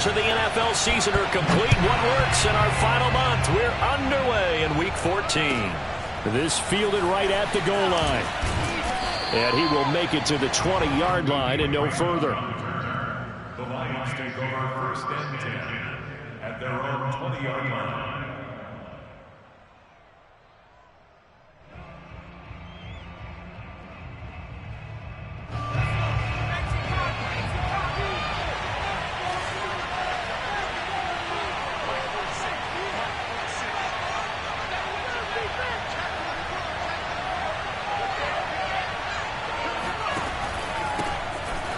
quarters of the NFL season are complete. What works in our final month? We're underway in Week 14. This fielded right at the goal line. And he will make it to the 20-yard line and no further. The Lions take over 1st and 10 at their own 20-yard line.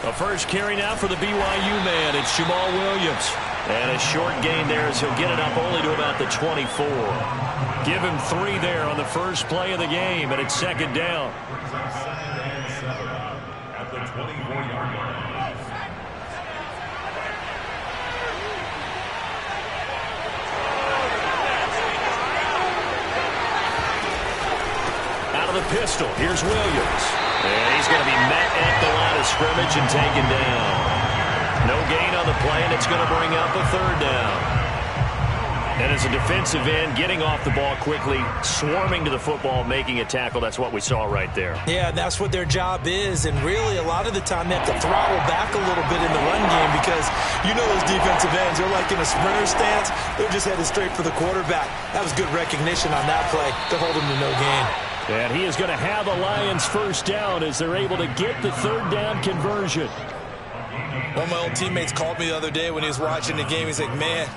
The first carry now for the BYU man. It's Jamal Williams. And a short gain there as he'll get it up only to about the 24. Give him 3 there on the first play of the game, and it's 2nd down. At the 24-yard line. Out of the pistol, here's Williams. And he's going to be met at the line of scrimmage and taken down. No gain on the play, and it's going to bring up a 3rd down. And as a defensive end, getting off the ball quickly, swarming to the football, making a tackle, that's what we saw right there. Yeah, that's what their job is, and really a lot of the time they have to throttle back a little bit in the run game because you know those defensive ends, they're like in a sprinter stance. They're just headed straight for the quarterback. That was good recognition on that play to hold him to no gain. And he is going to have the Lions 1st down as they're able to get the 3rd down conversion. One of my old teammates called me the other day when he was watching the game. He's like, man,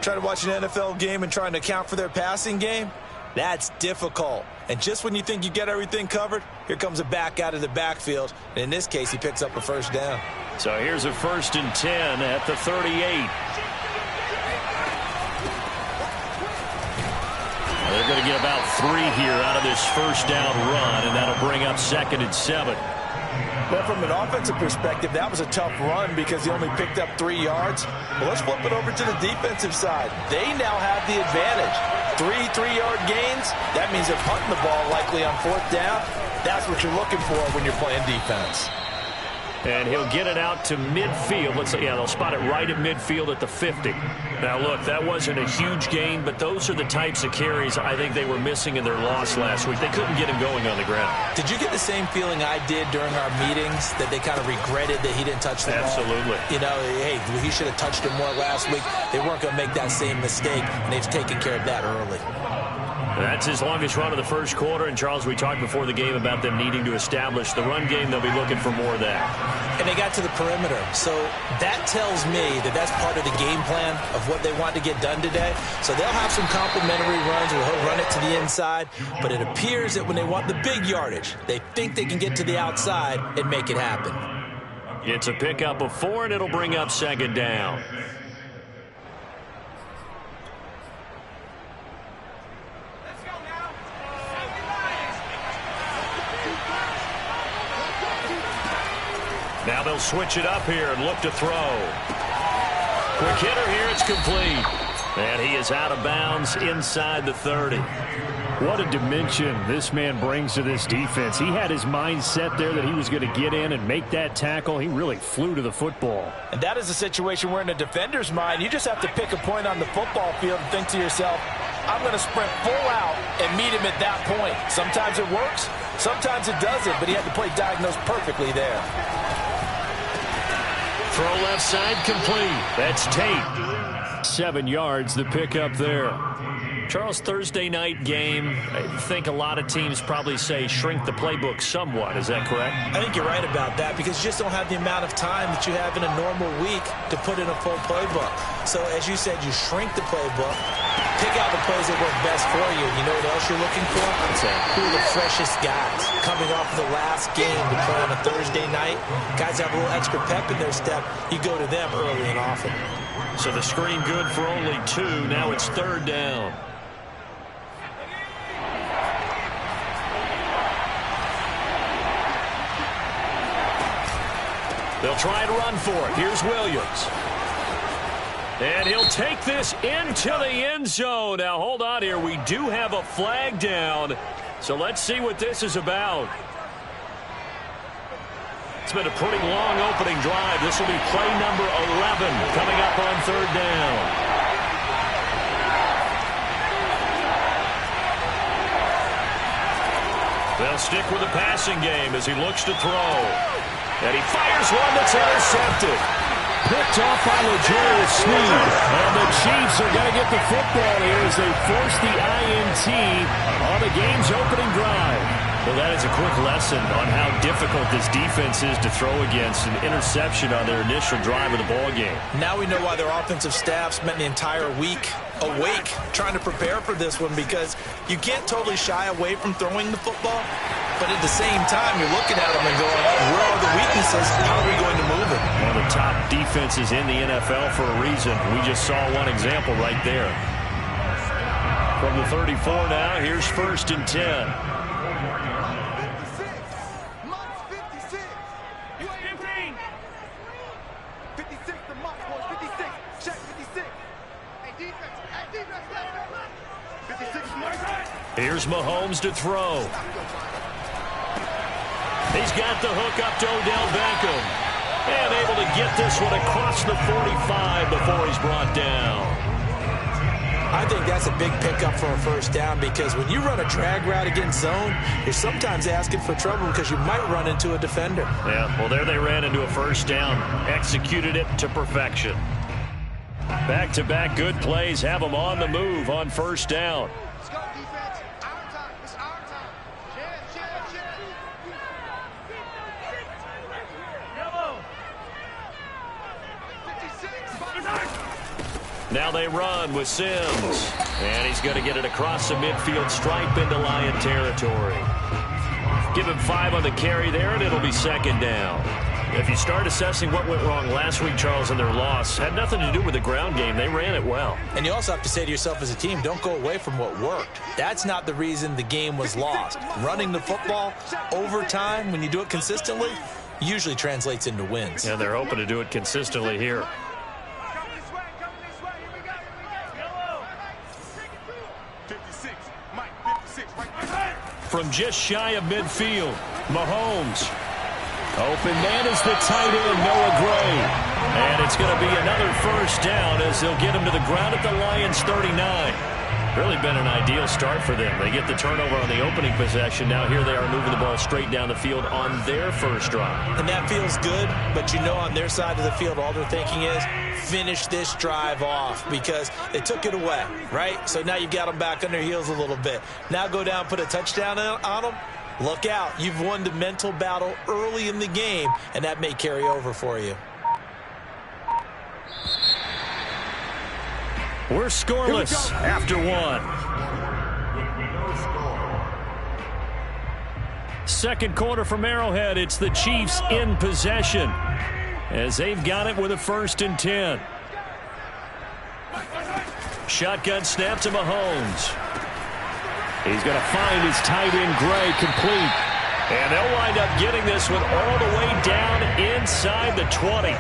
trying to watch an NFL game and trying to account for their passing game, that's difficult. And just when you think you get everything covered, here comes a back out of the backfield. And in this case, he picks up a 1st down. So here's a 1st and 10 at the 38. They're going to get about 3 here out of this 1st down run, and that'll bring up 2nd and 7. Well, from an offensive perspective, that was a tough run because he only picked up 3 yards. Well, let's flip it over to the defensive side. They now have the advantage. 3-3-yard gains. That means they're punting the ball likely on 4th down. That's what you're looking for when you're playing defense. And he'll get it out to midfield. Let's say, yeah, they'll spot it right at midfield at the 50. Now, look, that wasn't a huge gain, but those are the types of carries I think they were missing in their loss last week. They couldn't get him going on the ground. Did you get the same feeling I did during our meetings, that they kind of regretted that he didn't touch the ball? Absolutely. You know, hey, he should have touched it more last week. They weren't going to make that same mistake, and they've taken care of that early. That's his longest run of the first quarter. And, Charles, we talked before the game about them needing to establish the run game. They'll be looking for more of that. And they got to the perimeter. So that tells me that that's part of the game plan of what they want to get done today. So they'll have some complimentary runs where he'll run it to the inside. But it appears that when they want the big yardage, they think they can get to the outside and make it happen. It's a pickup of 4, and it'll bring up 2nd down. Now they'll switch it up here and look to throw. Quick hitter here, it's complete. And he is out of bounds inside the 30. What a dimension this man brings to this defense. He had his mind set there that he was going to get in and make that tackle. He really flew to the football. And that is a situation where in a defender's mind, you just have to pick a point on the football field and think to yourself, I'm going to sprint full out and meet him at that point. Sometimes it works, sometimes it doesn't, but he had the play diagnosed perfectly there. Throw left side complete. That's Tate. 7 yards, the pickup there. Charles, Thursday night game, I think a lot of teams probably say shrink the playbook somewhat. Is that correct? I think you're right about that because you just don't have the amount of time that you have in a normal week to put in a full playbook. So as you said, you shrink the playbook, pick out the plays that work best for you. You know what else you're looking for? What's that? Who are the freshest guys coming off the last game to play on a Thursday night? Guys have a little extra pep in their step. You go to them early and often. So the screen good for only 2. Now it's 3rd down. They'll try and run for it. Here's Williams. And he'll take this into the end zone. Now, hold on here. We do have a flag down. So let's see what this is about. It's been a pretty long opening drive. This will be play number 11 coming up on third down. They'll stick with the passing game as he looks to throw. And he fires one that's intercepted. Picked off by L'Jarius Sneed. And the Chiefs are going to get the football here as they force the INT on the game's opening drive. Well, that is a quick lesson on how difficult this defense is to throw against. An interception on their initial drive of the ball game. Now we know why their offensive staff spent the entire week awake trying to prepare for this one, because you can't totally shy away from throwing the football, but at the same time you're looking at them and going, where are the weaknesses? How are we going to move it? One of the top defenses in the NFL for a reason. We just saw one example right there. From the 34 now, here's 1st and 10. Here's Mahomes to throw. He's got the hook up to Odell Beckham. And able to get this one across the 45 before he's brought down. I think that's a big pickup for a first down, because when you run a drag route against zone, you're sometimes asking for trouble because you might run into a defender. Yeah, well, there they ran into a first down. Executed it to perfection. Back-to-back good plays have them on the move on first down. Let's go, defense. Our time. It's our time. Cheer. Yellow. 56. Now they run with Sims. And he's going to get it across the midfield stripe into Lion territory. Give him 5 on the carry there, and it'll be second down. If you start assessing what went wrong last week, Charles, in their loss, had nothing to do with the ground game. They ran it well. And you also have to say to yourself as a team, don't go away from what worked. That's not the reason the game was lost. Running the football over time, when you do it consistently, usually translates into wins. And they're hoping to do it consistently here. Coming this way. Here we go. Yellow. 56. Mike, 56. Right there. From just shy of midfield, Mahomes. Open man is the tight end, Noah Gray. And it's going to be another first down as they'll get him to the ground at the Lions 39. Really been an ideal start for them. They get the turnover on the opening possession. Now here they are moving the ball straight down the field on their first drive. And that feels good, but you know on their side of the field, all they're thinking is finish this drive off, because they took it away, right? So now you've got them back on their heels a little bit. Now go down, put a touchdown on them. Look out. You've won the mental battle early in the game, and that may carry over for you. We're scoreless after one. Second quarter from Arrowhead. It's the Chiefs in possession as they've got it with a 1st and 10. Shotgun snap to Mahomes. He's going to find his tight end, Gray, complete. And they'll wind up getting this one all the way down inside the 20.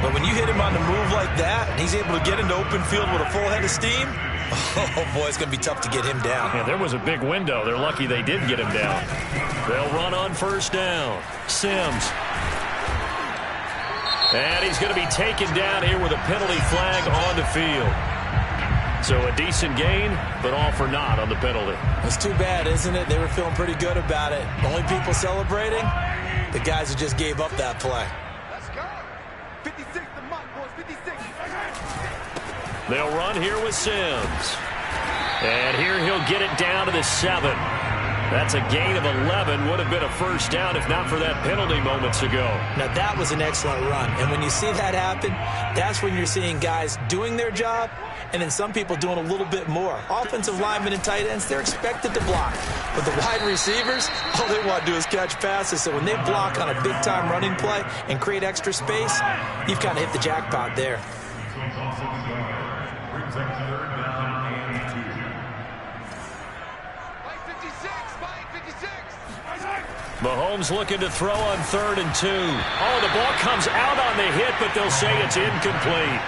But when you hit him on the move like that, and he's able to get into open field with a full head of steam, oh, boy, it's going to be tough to get him down. Yeah, there was a big window. They're lucky they did get him down. They'll run on first down. Sims. And he's going to be taken down here with a penalty flag on the field. So a decent gain, but all for naught on the penalty. It's too bad, isn't it? They were feeling pretty good about it. The only people celebrating, the guys who just gave up that play. Let's go. 56 the mark, boys. 56. They'll run here with Sims. And here he'll get it down to the 7. That's a gain of 11. Would have been a first down if not for that penalty moments ago. Now, that was an excellent run. And when you see that happen, that's when you're seeing guys doing their job, and then some people doing a little bit more. Offensive linemen and tight ends, they're expected to block. But the wide receivers, all they want to do is catch passes. So when they block on a big-time running play and create extra space, you've kind of hit the jackpot there. Brings up third down and 2. Mike 56. Mike 56. Mahomes looking to throw on 3rd and 2. Oh, the ball comes out on the hit, but they'll say it's incomplete.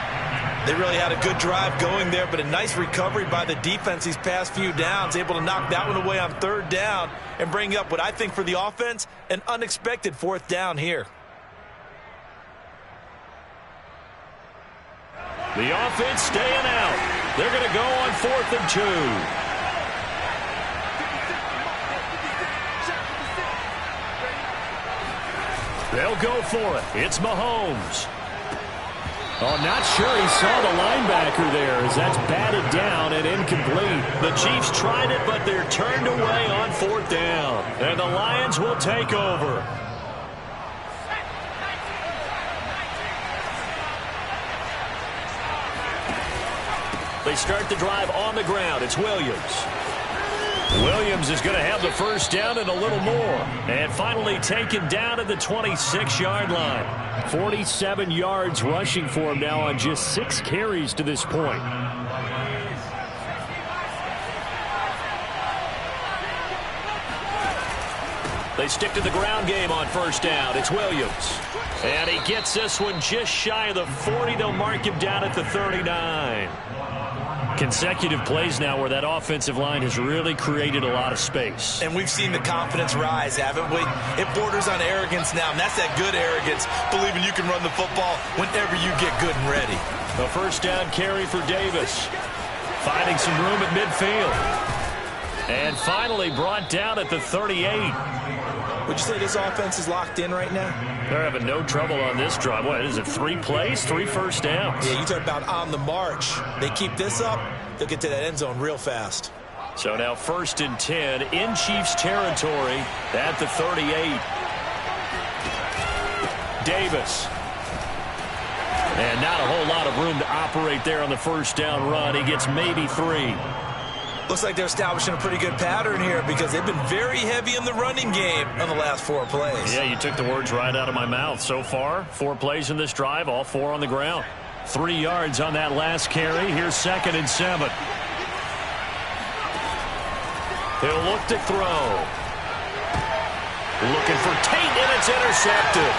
They really had a good drive going there, but a nice recovery by the defense these past few downs, able to knock that one away on third down and bring up what I think for the offense, an unexpected fourth down here. The offense staying out. They're going to go on 4th and 2. They'll go for it. It's Mahomes. Oh, not sure he saw the linebacker there as that's batted down and incomplete. The Chiefs tried it, but they're turned away on 4th down. And the Lions will take over. They start the drive on the ground. It's Williams. Williams is going to have the first down and a little more. And finally taken down at the 26-yard line. 47 yards rushing for him now on just 6 carries to this point. They stick to the ground game on first down. It's Williams. And he gets this one just shy of the 40. They'll mark him down at the 39. Consecutive plays now where that offensive line has really created a lot of space. And we've seen the confidence rise, haven't we? It borders on arrogance now, and that's that good arrogance, believing you can run the football whenever you get good and ready. A first down carry for Davis. Finding some room at midfield. And finally brought down at the 38. Would you say this offense is locked in right now? They're having no trouble on this drive. What is it, 3 plays, 3 first downs? Yeah, you talk about on the march. They keep this up, they'll get to that end zone real fast. So now 1st and 10 in Chiefs territory at the 38. Davis. And not a whole lot of room to operate there on the first down run. He gets maybe 3. Looks like they're establishing a pretty good pattern here because they've been very heavy in the running game on the last 4 plays. Yeah, you took the words right out of my mouth. So far, 4 plays in this drive, all 4 on the ground. 3 yards on that last carry. Here's 2nd and 7. He'll look to throw. Looking for Tate, and it's intercepted.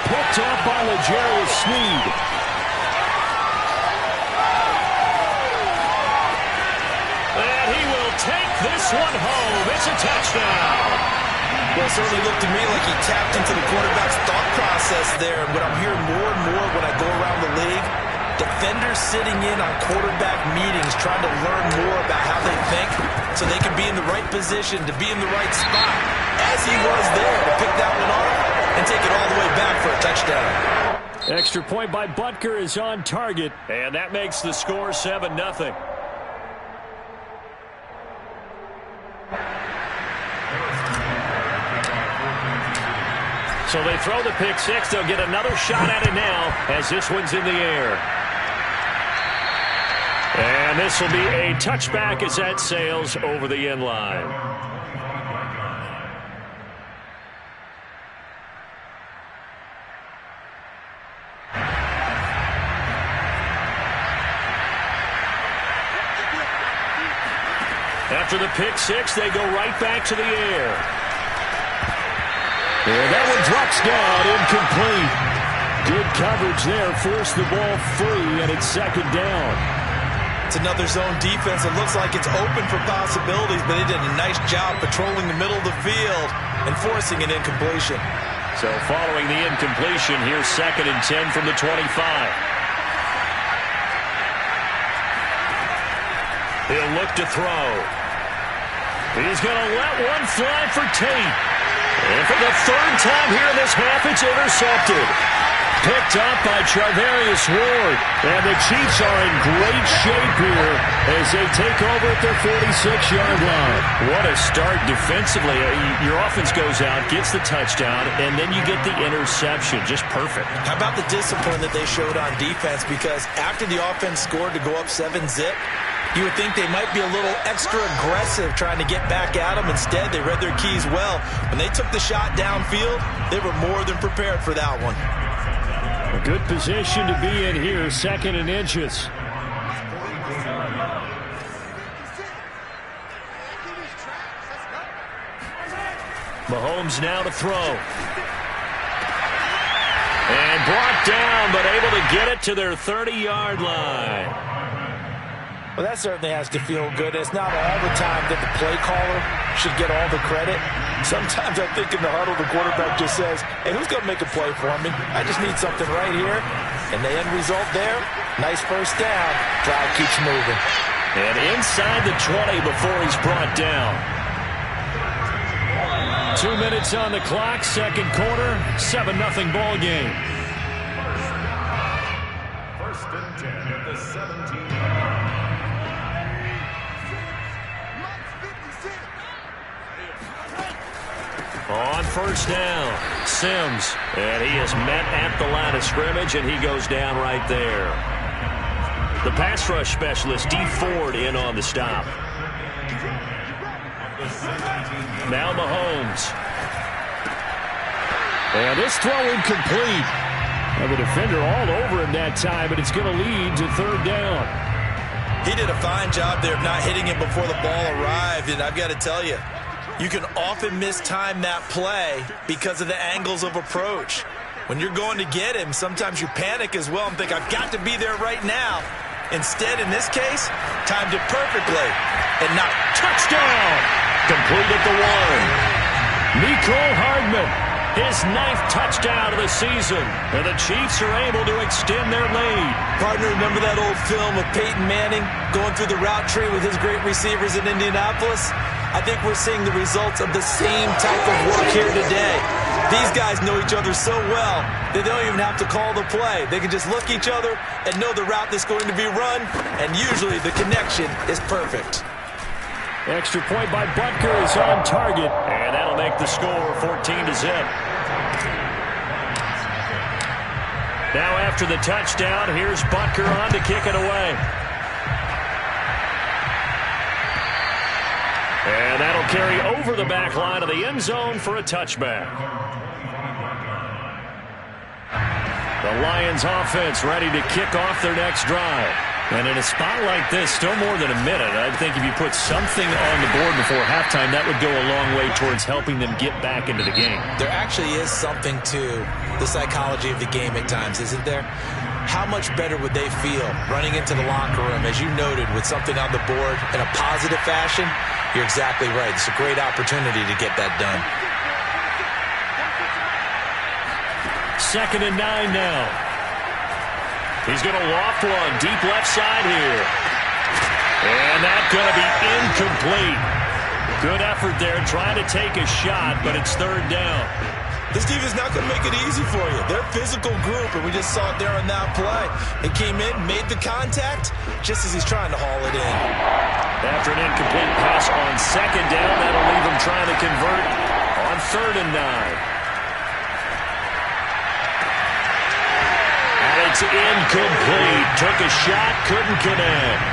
Picked up by L'Jarius Sneed. Take this one home. It's a touchdown. Well, it certainly looked to me like he tapped into the quarterback's thought process there. But I'm hearing more and more when I go around the league, defenders sitting in on quarterback meetings trying to learn more about how they think so they can be in the right position to be in the right spot, as he was there to pick that one off and take it all the way back for a touchdown. Extra point by Butker is on target. And that makes the score 7-0. So they throw the pick 6. They'll get another shot at it now as this one's in the air. And this will be a touchback as that sails over the end line. After the pick 6, they go right back to the air. And that one drops down, incomplete. Good coverage there, forced the ball free, and it's 2nd down. It's another zone defense. It looks like it's open for possibilities, but they did a nice job patrolling the middle of the field and forcing an incompletion. So following the incompletion, here's 2nd and 10 from the 25. He'll look to throw. He's going to let one fly for Tate. And for the 3rd time here in this half, it's intercepted. Picked up by Charvarius Ward. And the Chiefs are in great shape here as they take over at their 46-yard line. What a start defensively. Your offense goes out, gets the touchdown, and then you get the interception. Just perfect. How about the discipline that they showed on defense? Because after the offense scored to go up 7-zip, you would think they might be a little extra aggressive trying to get back at them. Instead, they read their keys well. When they took the shot downfield, they were more than prepared for that one. A good position to be in here, 2nd and inches. Mahomes now to throw. And brought down, but able to get it to their 30-yard line. Well, that certainly has to feel good. It's not all the time that the play caller should get all the credit. Sometimes I think in the huddle, the quarterback just says, hey, who's going to make a play for me? I just need something right here. And the end result there, nice first down. Drive keeps moving. And inside the 20 before he's brought down. 2 minutes on the clock, second quarter, 7-0 ball game. First and 10 at the 17. On first down, Sims. And he is met at the line of scrimmage, and he goes down right there. The pass rush specialist, Dee Ford, in on the stop. Now Mahomes. And this throw incomplete. And the defender all over him that time, but it's going to lead to third down. He did a fine job there of not hitting it before the ball arrived, and I've got to tell you, you can often mistime that play because of the angles of approach. When you're going to get him, sometimes you panic as well and think, I've got to be there right now. Instead, in this case, timed it perfectly. And now, touchdown! Complete at the 1. Mecole Hardman, His 9th touchdown of the season. And the Chiefs are able to extend their lead. Partner, remember that old film of Peyton Manning going through the route tree with his great receivers in Indianapolis? I think we're seeing the results of the same type of work here today. These guys know each other so well that they don't even have to call the play. They can just look each other and know the route that's going to be run, and usually the connection is perfect. extra point by Butker is on target. And that'll make the score 14-0. Now after the touchdown, here's Butker on to kick it away. And that'll carry over the back line of the end zone for a touchback. The Lions offense ready to kick off their next drive. And in a spot like this, still more than a minute, I think if you put something on the board before halftime, that would go a long way towards helping them get back into the game. There actually is something to the psychology of the game at times, isn't there? How much better would they feel running into the locker room, as you noted, with something on the board in a positive fashion? You're exactly right. It's a great opportunity to get that done. 2nd and 9 now. He's going to loft one deep left side here. And that's going to be incomplete. Good effort there trying to take a shot, but it's third down. This defense is not going to make it easy for you. They're a physical group, and we just saw it there on that play. It came in, made the contact, just as he's trying to haul it in. After an incomplete pass on second down, that'll leave him trying to convert on 3rd and 9. And it's incomplete. Took a shot, couldn't connect.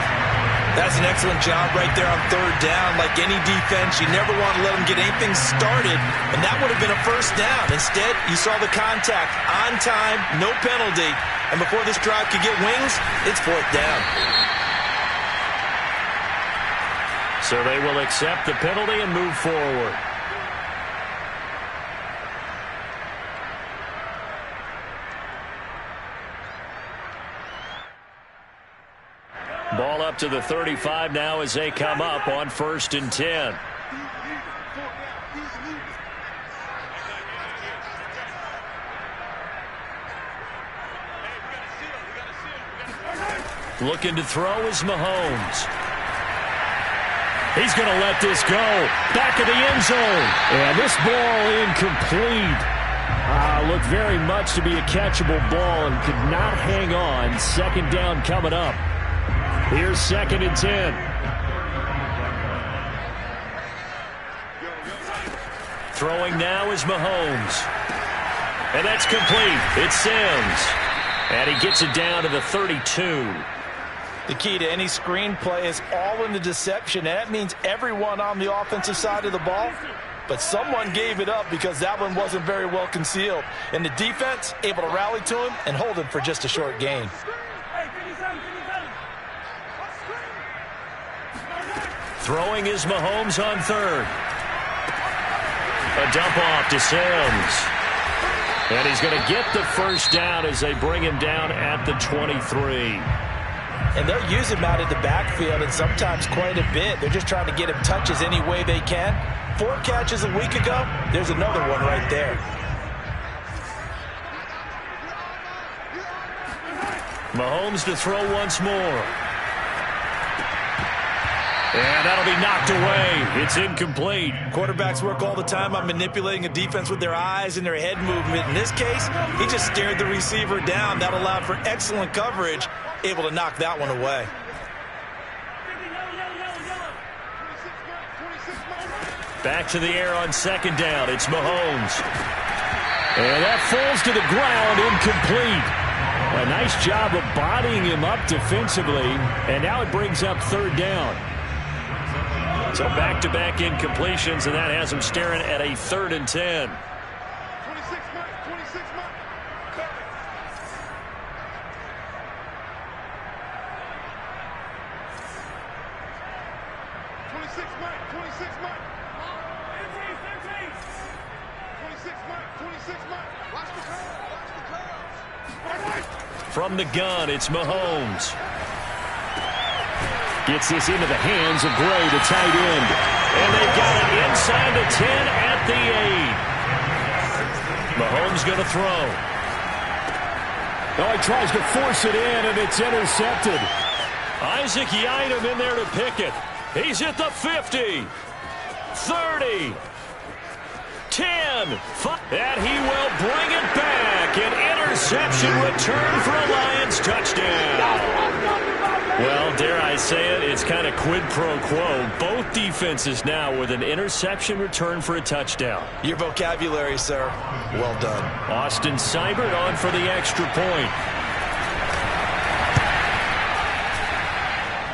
That's an excellent job right there on 3rd down. Like any defense, you never want to let them get anything started, and that would have been a first down. Instead, you saw the contact on time, no penalty, and before this drive could get wings, it's 4th down. So they will accept the penalty and move forward. Ball up to the 35 now as they come up on 1st and 10. Looking to throw is Mahomes. He's going to let this go. Back of the end zone. And this ball incomplete. Looked very much to be a catchable ball and could not hang on. 2nd down coming up. Here's 2nd and 10. Throwing now is Mahomes. And that's complete. It's Sims. And he gets it down to the 32. The key to any screen play is all in the deception. And that means everyone on the offensive side of the ball. But someone gave it up because that one wasn't very well concealed. And the defense able to rally to him and hold him for just a short gain. Throwing is Mahomes on 3rd. A dump off to Sims. And he's going to get the first down as they bring him down at the 23. And they'll use him out in the backfield, and sometimes quite a bit. They're just trying to get him touches any way they can. 4 catches a week ago. There's another one right there. Mahomes to throw once more. And that'll be knocked away. It's incomplete. Quarterbacks work all the time on manipulating a defense with their eyes and their head movement. In this case, he just stared the receiver down. That allowed for excellent coverage, able to knock that one away. Back to the air on second down. It's Mahomes. And that falls to the ground, incomplete. A nice job of bodying him up defensively, and now it brings up third down. So back-to-back incompletions, and that has him staring at a 3rd and 10. 26 Mike, 26 Mike. 26 Mike, 26 Mike. 26 Mike, 26 Mike. Watch the curve, watch the curve. From the gun, it's Mahomes. Gets this into the hands of Gray, the tight end. And they've got it inside the 10 at the 8. Mahomes going to throw. Oh, he tries to force it in, and it's intercepted. Isaac Yiadom in there to pick it. He's at the 50, 30, 10, 5, and he will bring it back. An interception return for a Lions touchdown. Well, dare I say it, it's kind of quid pro quo. Both defenses now with an interception return for a touchdown. Your vocabulary, sir. Well done. Austin Seibert on for the extra point.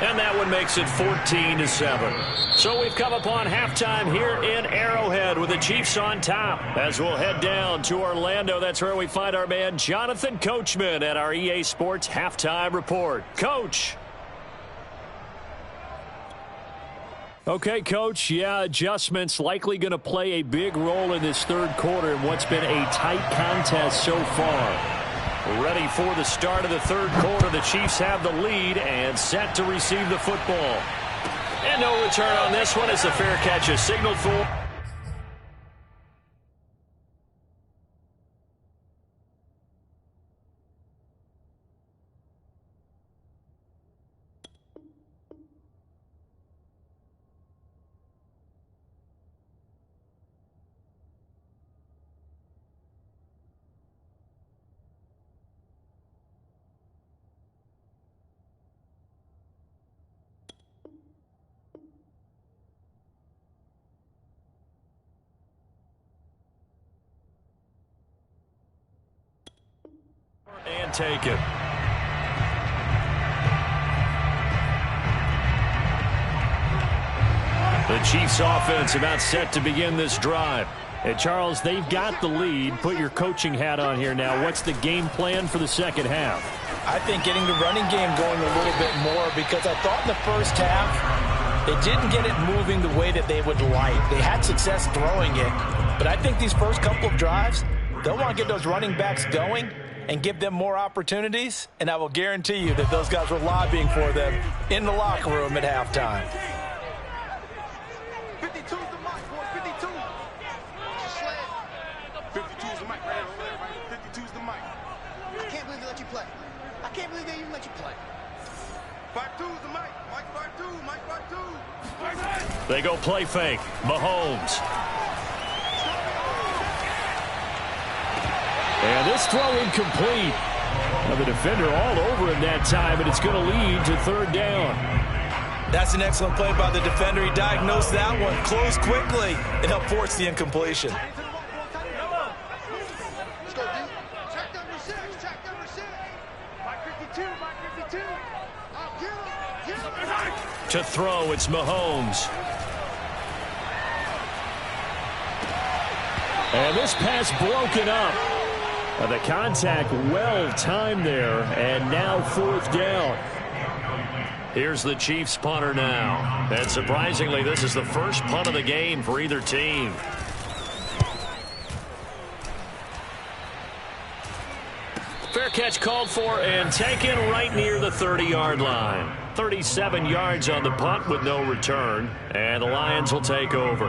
And that one makes it 14-7. So we've come upon halftime here in Arrowhead with the Chiefs on top. As we'll head down to Orlando, that's where we find our man Jonathan Coachman at our EA Sports Halftime Report. Coach. Okay, Coach, yeah, adjustments likely going to play a big role in this third quarter in what's been a tight contest so far. Ready for the start of the third quarter. The Chiefs have the lead and set to receive the football. And no return on this one as the fair catch is signaled for. And take it. The Chiefs offense about set to begin this drive. And Charles, they've got the lead. Put your coaching hat on here now. What's the game plan for the second half? I think getting the running game going a little bit more, because I thought in the first half they didn't get it moving the way that they would like. They had success throwing it, but I think these first couple of drives, they'll want to get those running backs going and give them more opportunities, and I will guarantee you that those guys were lobbying for them in the locker room at halftime. 52's the mic, boy, 52. Just sled. 52's the mic right over there, right? 52's the mic. I can't believe they let you play. I can't believe they even let you play. 52's the mic. Mike 52, Mike 52. They go play fake. Mahomes. And this throw incomplete. Now the defender all over him that time, and it's going to lead to third down. That's an excellent play by the defender. He diagnosed that one, closed quickly, and helped force the incompletion. Let's go, D. Check number 6, check number 6. Mike 52, Mike 52. Oh, get him. To throw, it's Mahomes. And this pass broken up. The contact well timed there, and now fourth down. Here's the Chiefs punter now. And surprisingly, this is the first punt of the game for either team. Fair catch called for and taken right near the 30-yard line. 37 yards on the punt with no return, and the Lions will take over.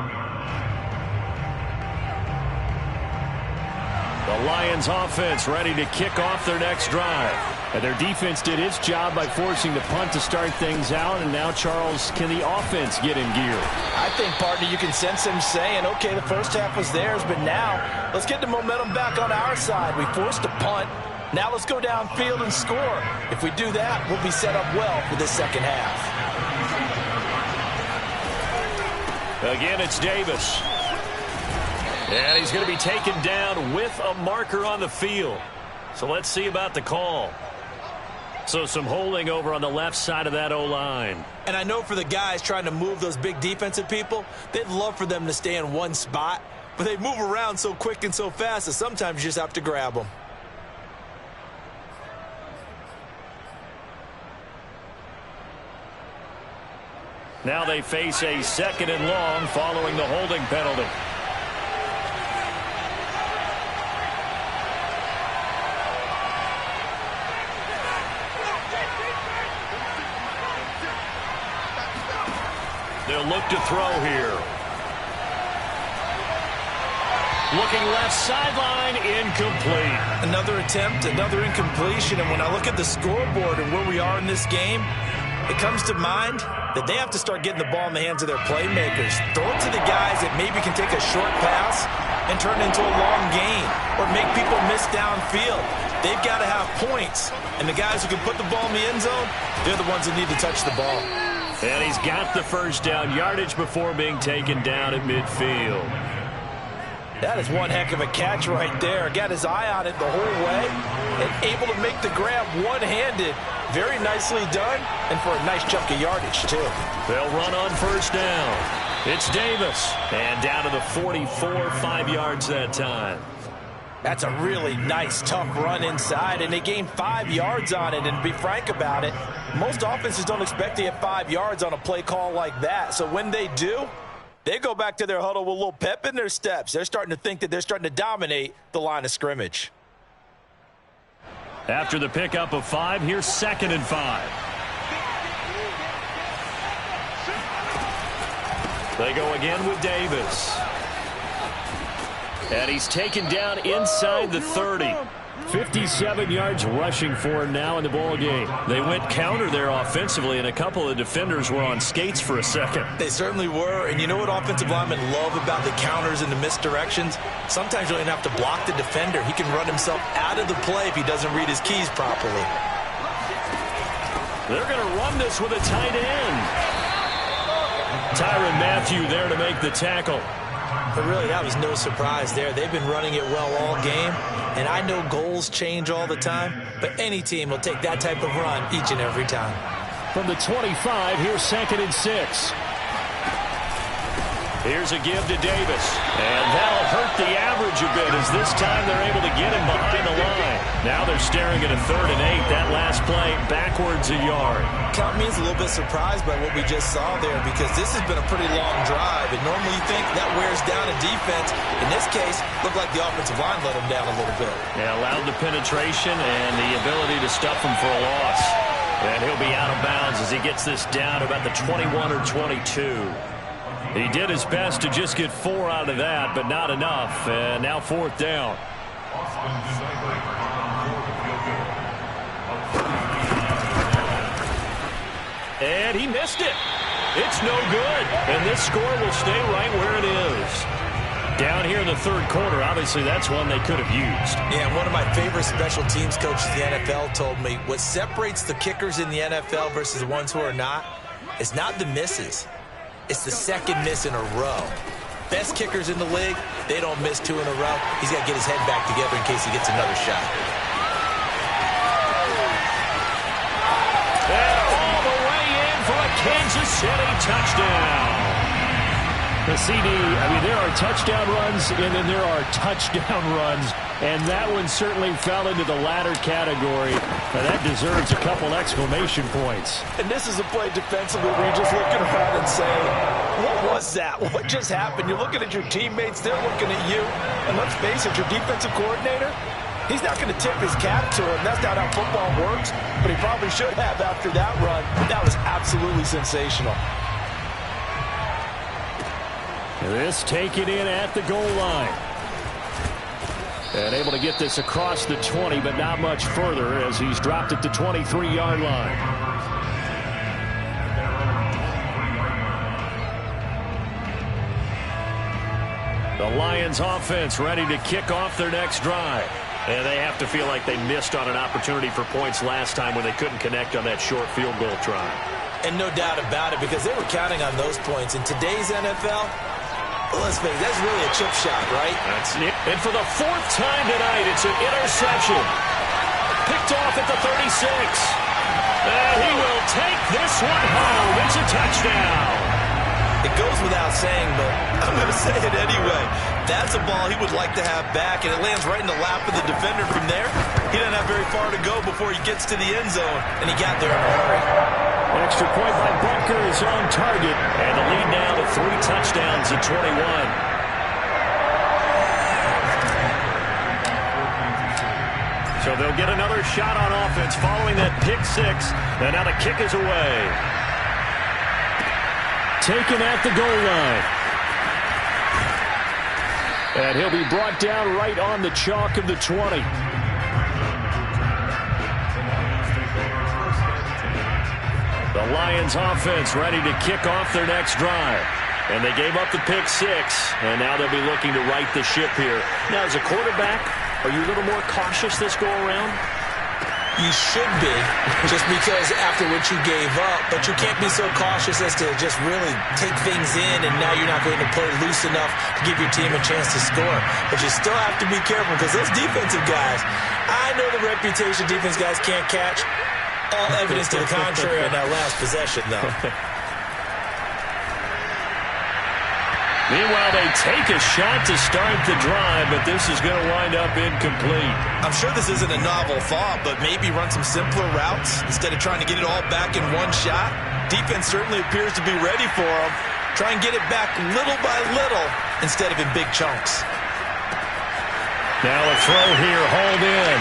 The Lions offense ready to kick off their next drive. And their defense did its job by forcing the punt to start things out. And now, Charles, can the offense get in gear? I think, partner, you can sense him saying, okay, the first half was theirs, but now let's get the momentum back on our side. We forced a punt. Now let's go downfield and score. If we do that, we'll be set up well for the second half. Again, it's Davis. And he's going to be taken down with a marker on the field. So let's see about the call. So some holding over on the left side of that O-line. And I know for the guys trying to move those big defensive people, they'd love for them to stay in one spot. But they move around so quick and so fast that sometimes you just have to grab them. Now they face a 2nd and long following the holding penalty. They'll look to throw here. Looking left sideline, incomplete. Another attempt, another incompletion. And when I look at the scoreboard and where we are in this game, it comes to mind that they have to start getting the ball in the hands of their playmakers. Throw it to the guys that maybe can take a short pass and turn it into a long gain or make people miss downfield. They've got to have points. And the guys who can put the ball in the end zone, they're the ones that need to touch the ball. And he's got the first down yardage before being taken down at midfield. That is one heck of a catch right there. Got his eye on it the whole way and able to make the grab one-handed. Very nicely done, and for a nice chunk of yardage, too. They'll run on first down. It's Davis. And down to the 44, 5 yards that time. That's a really nice, tough run inside, and they gained 5 yards on it. And to be frank about it, most offenses don't expect to get 5 yards on a play call like that. So when they do, they go back to their huddle with a little pep in their steps. They're starting to think that they're starting to dominate the line of scrimmage. After the pickup of 5, here's 2nd and 5. They go again with Davis. And he's taken down inside the 30. 57 yards rushing for him now in the ball game. They went counter there offensively, and a couple of defenders were on skates for a second. They certainly were, and you know what offensive linemen love about the counters and the misdirections? Sometimes you don't even have to block the defender. He can run himself out of the play if he doesn't read his keys properly. They're going to run this with a tight end. Tyrann Mathieu there to make the tackle. But really, that was no surprise there. They've been running it well all game, and I know goals change all the time, but any team will take that type of run each and every time. From the 25, here's 2nd and 6. Here's a give to Davis, and that'll hurt the average a bit as this time they're able to get him behind the line. Now they're staring at a 3rd and 8. That last play backwards a yard. Count me as a little bit surprised by what we just saw there because this has been a pretty long drive, and normally you think that wears down a defense. In this case, looked like the offensive line let them down a little bit. Yeah, allowed the penetration and the ability to stuff him for a loss. And he'll be out of bounds as he gets this down to about the 21 or 22. He did his best to just get 4 out of that, but not enough. And now 4th down. And he missed it. It's no good. And this score will stay right where it is. Down here in the 3rd quarter, obviously that's one they could have used. Yeah, and one of my favorite special teams coaches in the NFL told me what separates the kickers in the NFL versus the ones who are not is not the misses. It's the 2nd miss in a row. Best kickers in the league, they don't miss 2 in a row. He's got to get his head back together in case he gets another shot. And all the way in for a Kansas City touchdown. The CD, I mean, there are touchdown runs, and then there are touchdown runs, and that one certainly fell into the latter category. Now, that deserves a couple exclamation points. And this is a play defensively where you're just looking around and saying, what was that? What just happened? You're looking at your teammates, they're looking at you. And let's face it, your defensive coordinator, He's not going to tip his cap to him. That's not how football works, but he probably should have after that run. That was absolutely sensational. This taken in at the goal line. And able to get this across the 20, but not much further as he's dropped it to 23-yard line. The Lions offense ready to kick off their next drive. And they have to feel like they missed on an opportunity for points last time when they couldn't connect on that short field goal try. And no doubt about it, because they were counting on those points. In today's NFL, let's face it, that's really a chip shot, right? That's it. And for the fourth time tonight, it's an interception. Picked off at the 36. And he will take this one home. It's a touchdown. It goes without saying, but I'm going to say it anyway. That's a ball he would like to have back, and it lands right in the lap of the defender from there. He doesn't have very far to go before he gets to the end zone, and he got there in a hurry. Extra point by Butker is on target, and the lead now to 3 touchdowns at 21. So they'll get another shot on offense following that pick 6, and now the kick is away. Taken at the goal line. And he'll be brought down right on the chalk of the 20. The Lions offense ready to kick off their next drive. And they gave up the pick 6, and now they'll be looking to right the ship here. Now, as a quarterback, are you a little more cautious this go around? You should be, just because after what you gave up, but you can't be so cautious as to just really take things in, and now you're not going to play loose enough to give your team a chance to score. But you still have to be careful, because those defensive guys, I know the reputation defense guys can't catch. All evidence to the contrary on that last possession, though. Meanwhile, they take a shot to start the drive, but this is going to wind up incomplete. I'm sure this isn't a novel thought, but maybe run some simpler routes instead of trying to get it all back in one shot. Defense certainly appears to be ready for them. Try and get it back little by little instead of in big chunks. Now a throw here, hauled in.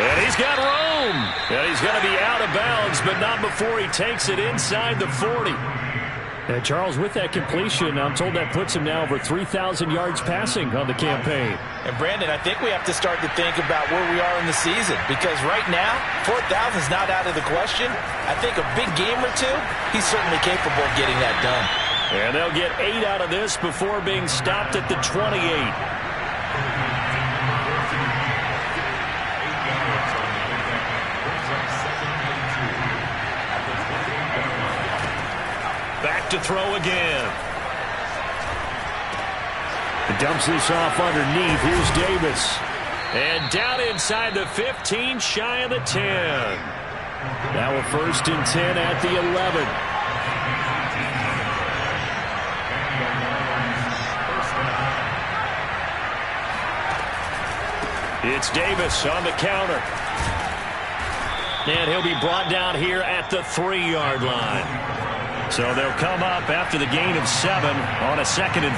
And he's got room. And he's going to be out of bounds, but not before he takes it inside the 40. And Charles, with that completion, I'm told that puts him now over 3,000 yards passing on the campaign. And Brandon, I think we have to start to think about where we are in the season, because right now, 4,000 is not out of the question. I think a big game or two, he's certainly capable of getting that done. And they'll get 8 out of this before being stopped at the 28. Back to throw again. He dumps this off underneath. Here's Davis. And down inside the 15, shy of the 10. Now a 1st and 10 at the 11. It's Davis on the counter. And he'll be brought down here at the 3-yard line. So they'll come up after the gain of 7 on a 2nd and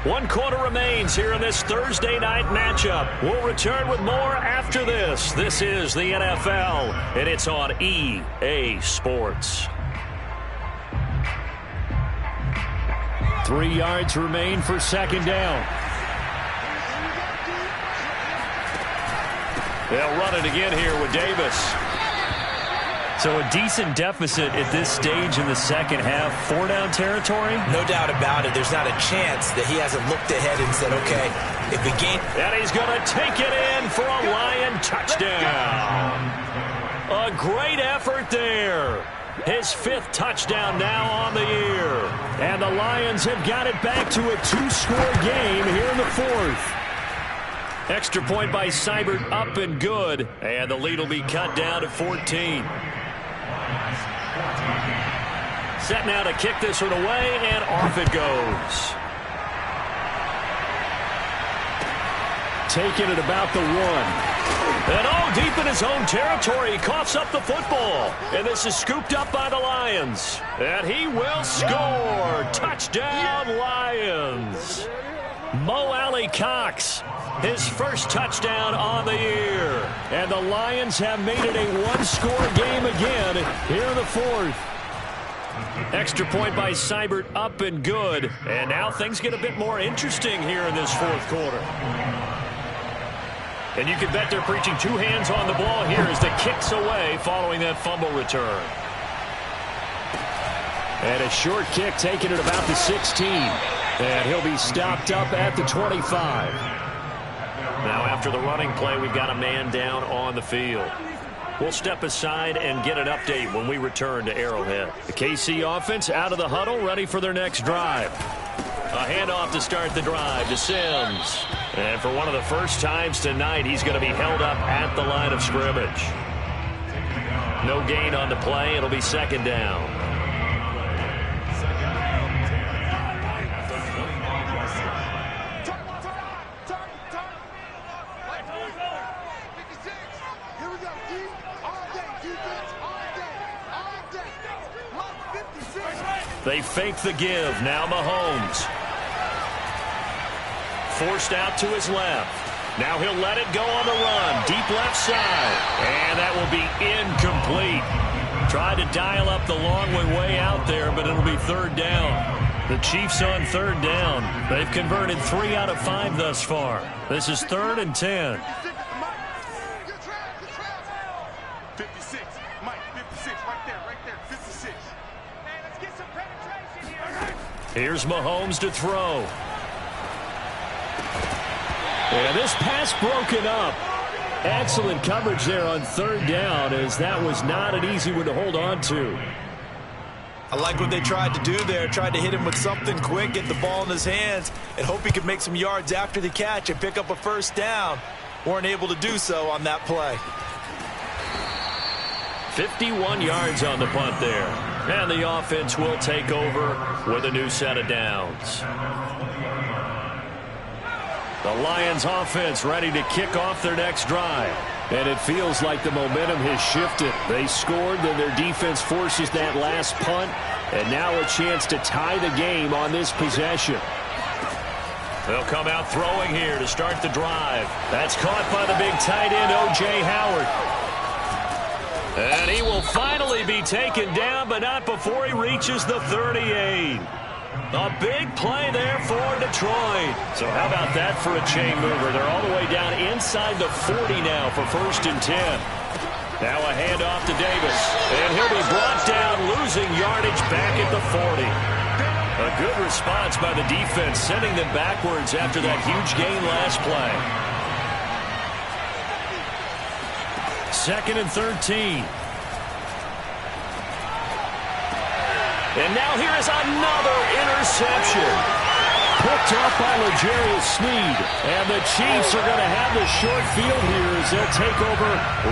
3. One quarter remains here in this Thursday night matchup. We'll return with more after this. This is the NFL, and it's on EA Sports. 3 yards remain for 2nd down. They'll run it again here with Davis. So a decent deficit at this stage in the second half. 4-down territory? No doubt about it. There's not a chance that he hasn't looked ahead and said, okay, if we gain... And he's going to take it in for a Lion touchdown. A great effort there. His 5th touchdown now on the year. And the Lions have got it back to a 2-score game here in the 4th. Extra point by Seibert, up and good. And the lead will be cut down to 14. Set now to kick this one away, and off it goes. Taken at about the 1. And all deep in his own territory, he coughs up the football. And this is scooped up by the Lions. And he will score. Touchdown, Lions. Mo Alie-Cox, his first touchdown on the year. And the Lions have made it a one-score game again here in the fourth. Extra point by Seibert, up and good. And now things get a bit more interesting here in this fourth quarter. And you can bet they're preaching two hands on the ball here as the kick's away following that fumble return. And a short kick taken at about the 16. And he'll be stopped up at the 25. Now after the running play, we've got a man down on the field. We'll step aside and get an update when we return to Arrowhead. The KC offense out of the huddle, ready for their next drive. A handoff to start the drive to Sims. And for one of the first times tonight, he's going to be held up at the line of scrimmage. No gain on the play. It'll be second down. They fake the give. Now Mahomes. Forced out to his left. Now he'll let it go on the run. Deep left side. And that will be incomplete. Tried to dial up the long way out there, but it'll be third down. The Chiefs on third down. They've converted 3 out of 5 thus far. This is 3rd and 10. 56. Mike, 56. Right there. 56. Hey, let's get some penetration here. Here's Mahomes to throw. And this pass broken up. Excellent coverage there on third down, as that was not an easy one to hold on to. I like what they tried to do there. Tried to hit him with something quick, get the ball in his hands, and hope he could make some yards after the catch and pick up a first down. Weren't able to do so on that play. 51 yards on the punt there. And the offense will take over with a new set of downs. The Lions offense ready to kick off their next drive. And it feels like the momentum has shifted. They scored, then their defense forces that last punt. And now a chance to tie the game on this possession. They'll come out throwing here to start the drive. That's caught by the big tight end, O.J. Howard. And he will finally be taken down, but not before he reaches the 38. A big play there for Detroit. So how about that for a chain mover? They're all the way down inside the 40 now for 1st and 10. Now a handoff to Davis. And he'll be brought down, losing yardage back at the 40. A good response by the defense, sending them backwards after that huge gain last play. 2nd and 13. And now here is another interception. Picked off by L'Jarius Sneed. And the Chiefs are going to have the short field here as they'll take over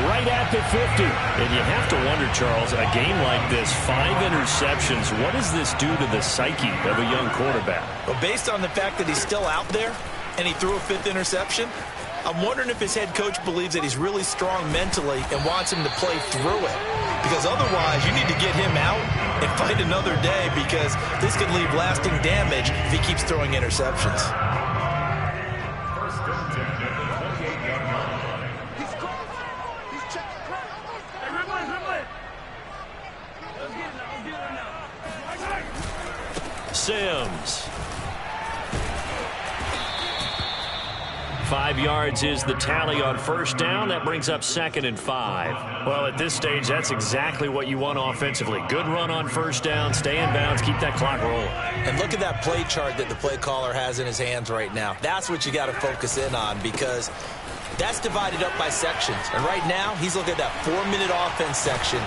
right at the 50. And you have to wonder, Charles, a game like this, 5 interceptions, what does this do to the psyche of a young quarterback? Well, based on the fact that he's still out there and he threw a 5th interception, I'm wondering if his head coach believes that he's really strong mentally and wants him to play through it. Because otherwise, you need to get him out and fight another day, because this could leave lasting damage if he keeps throwing interceptions. Sims. 5 yards is the tally on 1st down. That brings up 2nd and 5. Well, at this stage, that's exactly what you want offensively. Good run on 1st down, stay in bounds, keep that clock rolling. And look at that play chart that the play caller has in his hands right now. That's what you got to focus in on, because that's divided up by sections. And right now, he's looking at that 4-minute offense section.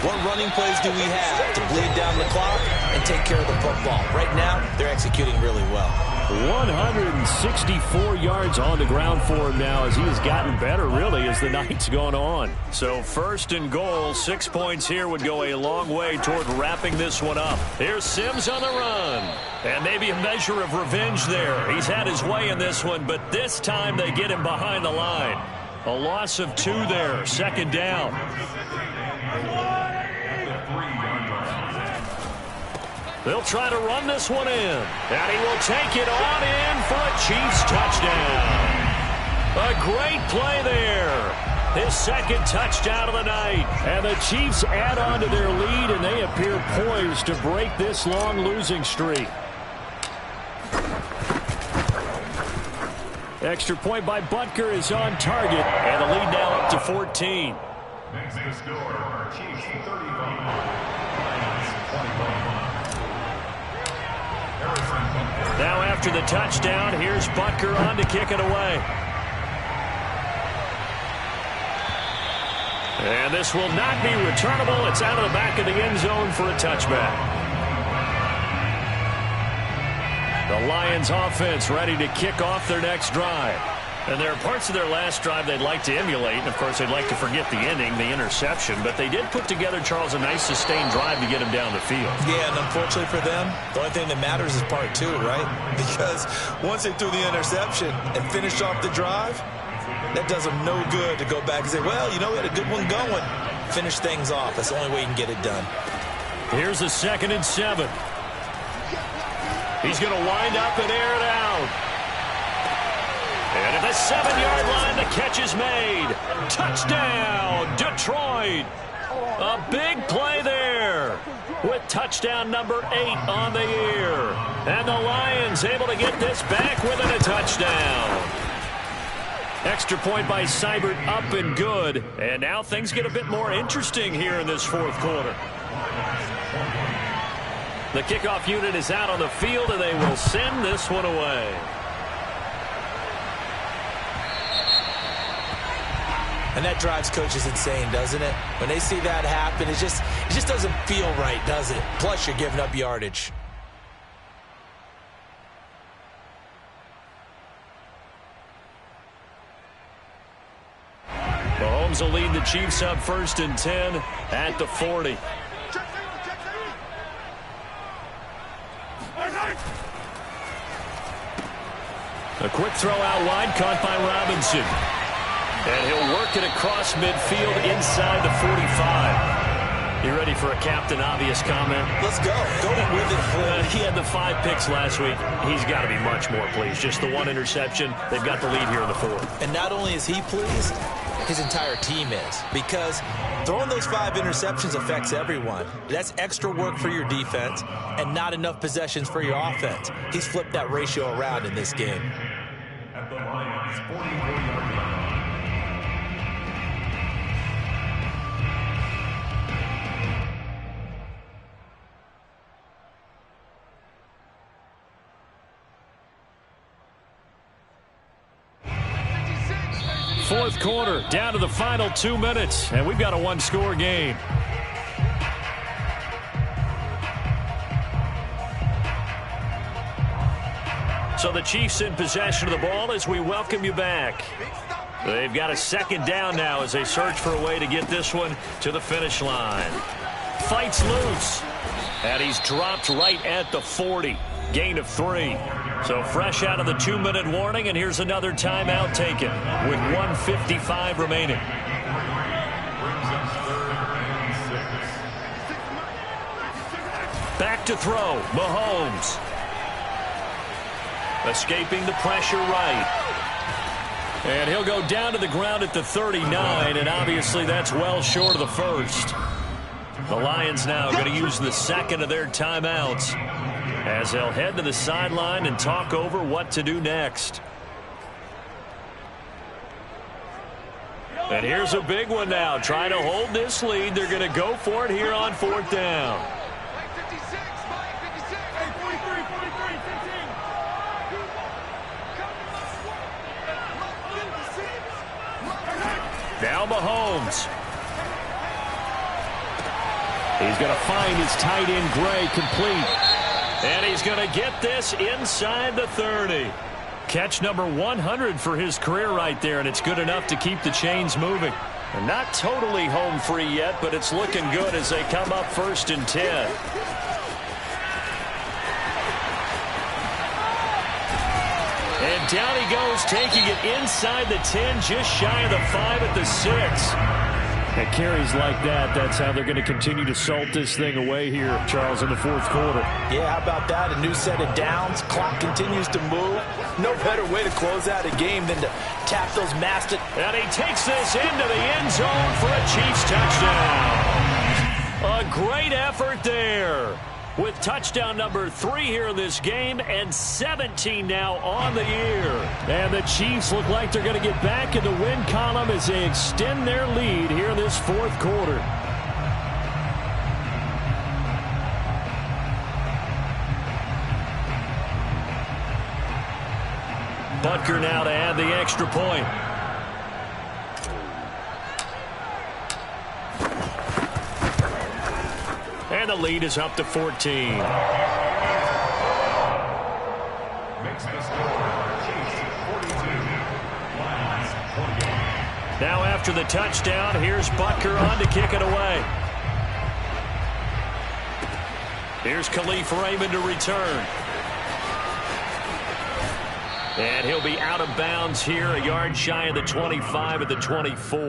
What running plays do we have to bleed down the clock and take care of the football? Right now, they're executing really well. 164 yards on the ground for him now, as he has gotten better, really, as the night's gone on. So 1st and goal, 6 points here would go a long way toward wrapping this one up. Here's Sims on the run. And maybe a measure of revenge there. He's had his way in this one, but this time they get him behind the line. A loss of 2 there. Second down. They'll try to run this one in. And he will take it on in for a Chiefs touchdown. A great play there. His second touchdown of the night. And the Chiefs add on to their lead, and they appear poised to break this long losing streak. Extra point by Butker is on target, and the lead now up to 14. Next to score, Chiefs 35, Lions 21. Now after the touchdown, here's Butker on to kick it away. And this will not be returnable. It's out of the back of the end zone for a touchback. The Lions offense ready to kick off their next drive. And there are parts of their last drive they'd like to emulate. And, of course, they'd like to forget the ending, the interception. But they did put together, Charles, a nice sustained drive to get him down the field. Yeah, and unfortunately for them, the only thing that matters is part 2, right? Because once they threw the interception and finished off the drive, that does them no good to go back and say, well, you know, we had a good one going. Finish things off. That's the only way you can get it done. Here's a 2nd and 7. He's going to wind up and air it out. And at the 7-yard line, the catch is made. Touchdown, Detroit. A big play there with touchdown number 8 on the year. And the Lions able to get this back within a touchdown. Extra point by Seibert, up and good. And now things get a bit more interesting here in this 4th quarter. The kickoff unit is out on the field, and they will send this one away. And that drives coaches insane, doesn't it? When they see that happen, it just doesn't feel right, does it? Plus, you're giving up yardage. Mahomes will lead the Chiefs up 1st and 10 at the 40. A quick throw out wide, caught by Robinson. And he'll work it across midfield inside the 45. You ready for a Captain Obvious comment? Let's go. Go with it. He had the 5 picks last week. He's got to be much more pleased. Just the 1 interception. They've got the lead here in the 4th. And not only is he pleased, his entire team is. Because throwing those 5 interceptions affects everyone. That's extra work for your defense and not enough possessions for your offense. He's flipped that ratio around in this game. At the Lions 44-yard line. Fourth quarter, down to the final 2 minutes, and we've got a 1-score game. So the Chiefs in possession of the ball as we welcome you back. They've got a 2nd down now as they search for a way to get this one to the finish line. Fights loose, and he's dropped right at the 40. Gain of 3. So fresh out of the 2-minute warning, and here's another timeout taken with 1:55 remaining. Back to throw, Mahomes. Escaping the pressure right. And he'll go down to the ground at the 39, and obviously that's well short of the 1st. The Lions now going to use the 2nd of their timeouts as they'll head to the sideline and talk over what to do next. And here's a big one now. Trying to hold this lead. They're going to go for it here on 4th down. Now Mahomes. He's going to find his tight end Gray complete. And he's going to get this inside the 30. Catch number 100 for his career right there, and it's good enough to keep the chains moving. And not totally home free yet, but it's looking good as they come up 1st and 10. And down he goes, taking it inside the 10, just shy of the 5 at the 6. And carries like that, that's how they're going to continue to salt this thing away here, Charles, in the fourth quarter. Yeah, how about that? A new set of downs. Clock continues to move. No better way to close out a game than to tap those master. And he takes this into the end zone for a Chiefs touchdown. A great effort there. With touchdown number 3 here in this game and 17 now on the year. And the Chiefs look like they're going to get back in the win column as they extend their lead here in this fourth quarter. Butker now to add the extra point. And the lead is up to 14. Makes the score Chiefs 42, Lions 28. Now after the touchdown, here's Butker on to kick it away. Here's Khalif Raymond to return. And he'll be out of bounds here, a yard shy of the 25 at the 24.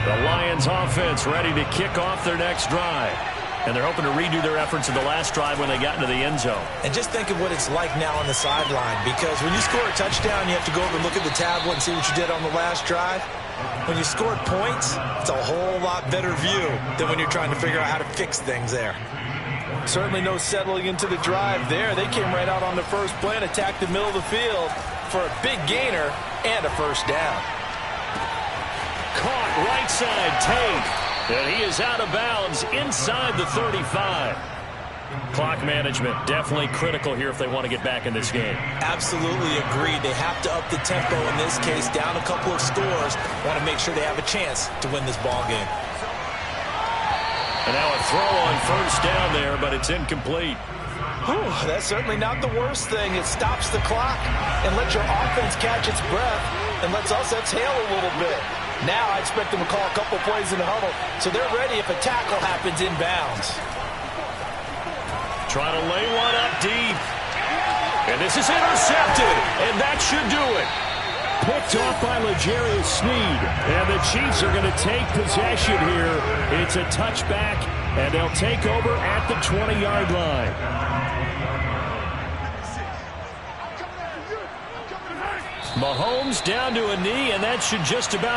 The Lions offense ready to kick off their next drive. And they're hoping to redo their efforts in the last drive when they got into the end zone. And just think of what it's like now on the sideline, because when you score a touchdown, you have to go over and look at the tablet and see what you did on the last drive. When you scored points, it's a whole lot better view than when you're trying to figure out how to fix things there. Certainly no settling into the drive there. They came right out on the first play and attacked the middle of the field for a big gainer and a first down. Caught right side take. And he is out of bounds inside the 35. Clock management definitely critical here if they want to get back in this game. Absolutely agreed. They have to up the tempo in this case, down a couple of scores. Want to make sure they have a chance to win this ball game. And now a throw on first down there, but it's incomplete. Whew, that's certainly not the worst thing. It stops the clock and lets your offense catch its breath and lets us exhale a little bit. Now I expect them to call a couple plays in the huddle so they're ready if a tackle happens inbounds. Trying to lay one up deep. And this is intercepted, and that should do it. Picked off by L'Jarius Sneed. And the Chiefs are going to take possession here. It's a touchback, and they'll take over at the 20-yard line. Mahomes down to a knee, and that should just about